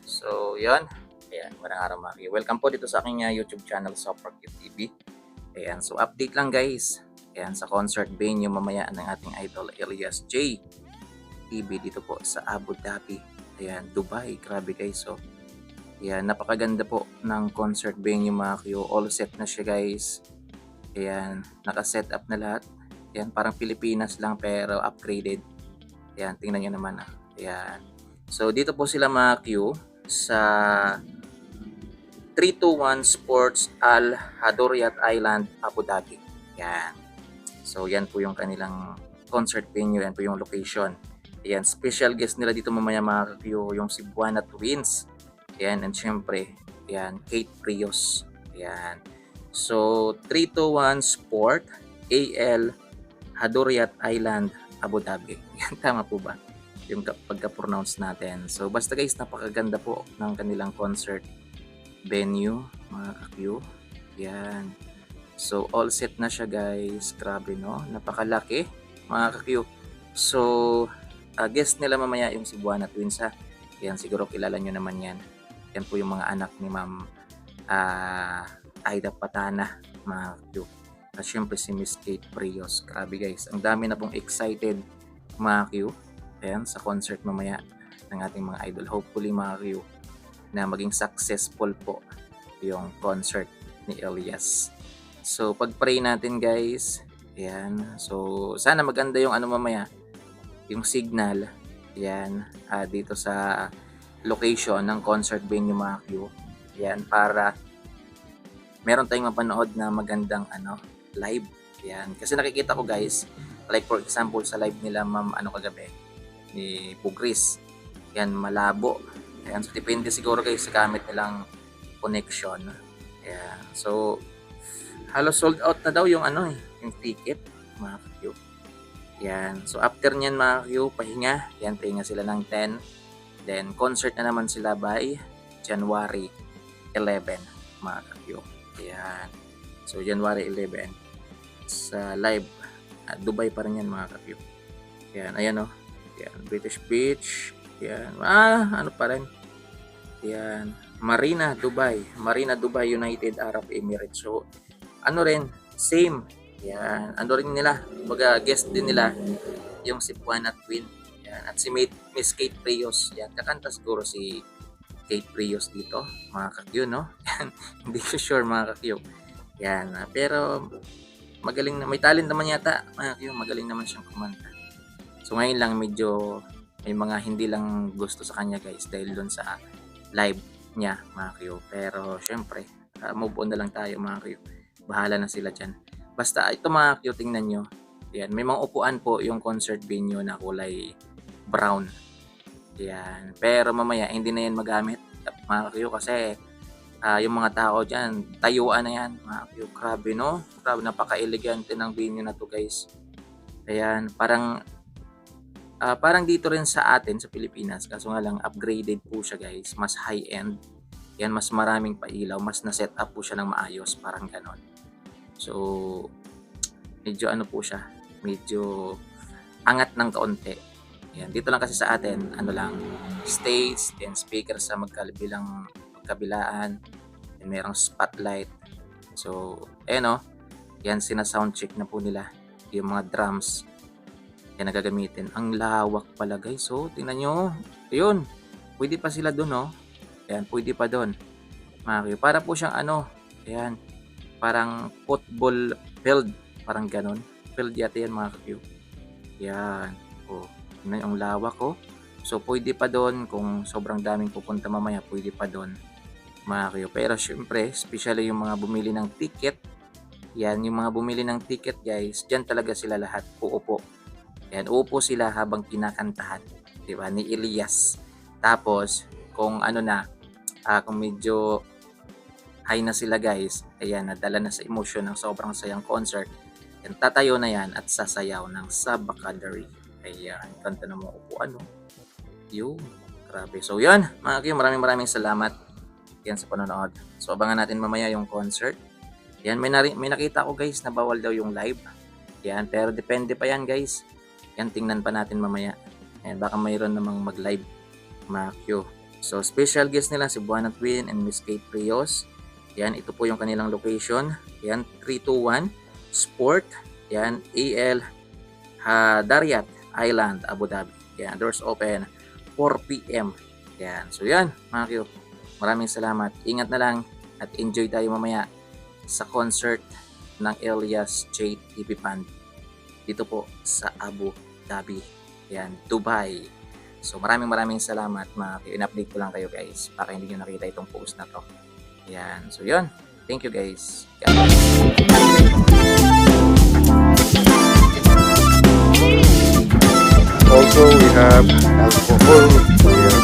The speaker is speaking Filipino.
So, yun. Ayan, magandang araw mga Q. Welcome po dito sa aking YouTube channel, Super Q TV. Ayan, so update lang guys. Ayan, sa concert venue mamaya ng ating idol Elias J. TV dito po sa Abu Dhabi. Ayan, Dubai. Grabe guys. So, ayan, napakaganda po ng concert venue mga Q. All set na siya guys. Ayan, naka-set up na lahat. Ayan, parang Pilipinas lang pero upgraded. Ayan, tingnan nyo naman. Ayan. So, dito po sila mga Q sa 321 Sports Al Hadoriyat Island, Abu Dhabi. Yan. So, yan po yung kanilang concert venue. Yan po yung location. Yan. Special guest nila dito mamaya mga Q, yung Cebuana Twins. Yan. And syempre, yan, Kate Prios. Yan. So, 321 Sport AL Hadoriyat Island, Abu Dhabi. Yan, tama po ba? Yung pagka-pronounce natin. So, basta guys, napakaganda po ng kanilang concert venue, mga ka-Q. Yan. So, all set na siya guys. Grabe no? Napakalaki, mga ka-Q. So, guest nila mamaya yung Cebuana Twins ha. Yan, siguro kilala nyo naman yan. Yan po yung mga anak ni Ma'am Aida Patana, mga ka-Q. At syempre si Miss Kate Prios. Grabe guys. Ang dami na pong excited, mga Q. Ayan, sa concert mamaya ng ating mga idol. Hopefully mga Q, na maging successful po yung concert ni Elias. So, pag-pray natin guys. Ayan. So, sana maganda yung mamaya, yung signal. Ayan. Dito sa location ng concert venue mga Q. Ayan. Para meron tayong mapanood na magandang live. Ayan. Kasi nakikita ko guys, like for example sa live nila Ma'am kagabi, ni Pugris. Yan, malabo. Ayan, so depende siguro guys sa gamit nilang connection. Ayan, so halos sold out na daw yung yung ticket, mga Q. Yan, so after nyan mga Q, pahinga. Yan, pahinga sila ng 10. Then concert na naman sila by January 11, mga Q. Ayan, so January 11 sa live Dubai pa rin yan mga Q. Yan, ayan o. Yan, British Beach. Yan, ano pa rin. Yan, Marina Dubai United Arab Emirates. So, rin, same. Yan, rin nila. Baga guest din nila yung Cebuana Twin. Yan, at si Miss Kate Prios. Yan, kakanta siguro si Kate Prios dito, mga kakyo, no? Yan, hindi ko sure mga kakyo. Yan, pero magaling na, may talent naman yata, mga kakyo, magaling naman siyang kumanta. So ngayon lang medyo may mga hindi lang gusto sa kanya guys dahil doon sa live niya mga Q. Pero syempre, move on na lang tayo mga Q. Bahala na sila dyan. Basta ito mga Q, tingnan nyo. Yan, may mga upuan po yung concert venue na kulay brown. Yan. Pero mamaya hindi na yan magamit mga Q kasi yung mga tao dyan, tayuan na yan mga Q. Grabe no? Grabe, napaka-elegante ng venue na to guys. Ayan, parang dito rin sa atin sa Pilipinas, kaso nga lang upgraded po siya guys, mas high end. Yan, mas maraming pailaw, mas na-set up po siya ng maayos, parang ganon. So, medyo po siya, medyo angat ng kaunti. Yan, dito lang kasi sa atin, stage, then speaker sa magkabilaan, then merong spotlight. So, yan sina-soundcheck na po nila, yung mga drums. Yan nagagamitin. Ang lawak pala guys. So, tingnan nyo. Ayun. Pwede pa sila dun, no? Ayan, pwede pa dun. Para po siyang ayan. Parang football field. Parang ganon. Field yata yan mga Q. Yan. Oh, tingnan ang lawak, oh. So, pwede pa dun. Kung sobrang daming pupunta mamaya, pwede pa dun. Mga Q. Pero syempre, especially yung mga bumili ng ticket. Yan, yung mga bumili ng ticket guys. Diyan talaga sila lahat uupo. Yan, upo sila habang kinakantahan, di ba, ni Elias. Tapos, kung kung medyo high na sila guys, ayan, nadala na sa emotion ng sobrang sayang concert, yan, tatayo na yan at sasayaw ng Sabakadari. Ayan, kanta na mga upuan, no? Yun, grabe. So, yan, mga Q, maraming salamat yan sa panonood. So, abangan natin mamaya yung concert. Yan, may nakita ko guys na bawal daw yung live. Yan, pero depende pa yan guys. Yan, tingnan pa natin mamaya. Ayan, baka mayroon namang mag-live, mga Q. So, special guest nila si Buana Twin and Miss Kate Rios. Yan, ito po yung kanilang location. Yan, 321 Sport. Yan, AL Dariat Island, Abu Dhabi. Yan, doors open 4 p.m. Yan, so yan mga Q. Maraming salamat. Ingat na lang at enjoy tayo mamaya sa concert ng Elias J. TV Band dito po sa Abu Dhabi. Yan, Dubai. So maraming salamat mga Q. In-update ko lang kayo guys para hindi nyo nakita itong post na to. Yan, so yun. Thank you guys. God bless. Also, we have alcohol. We have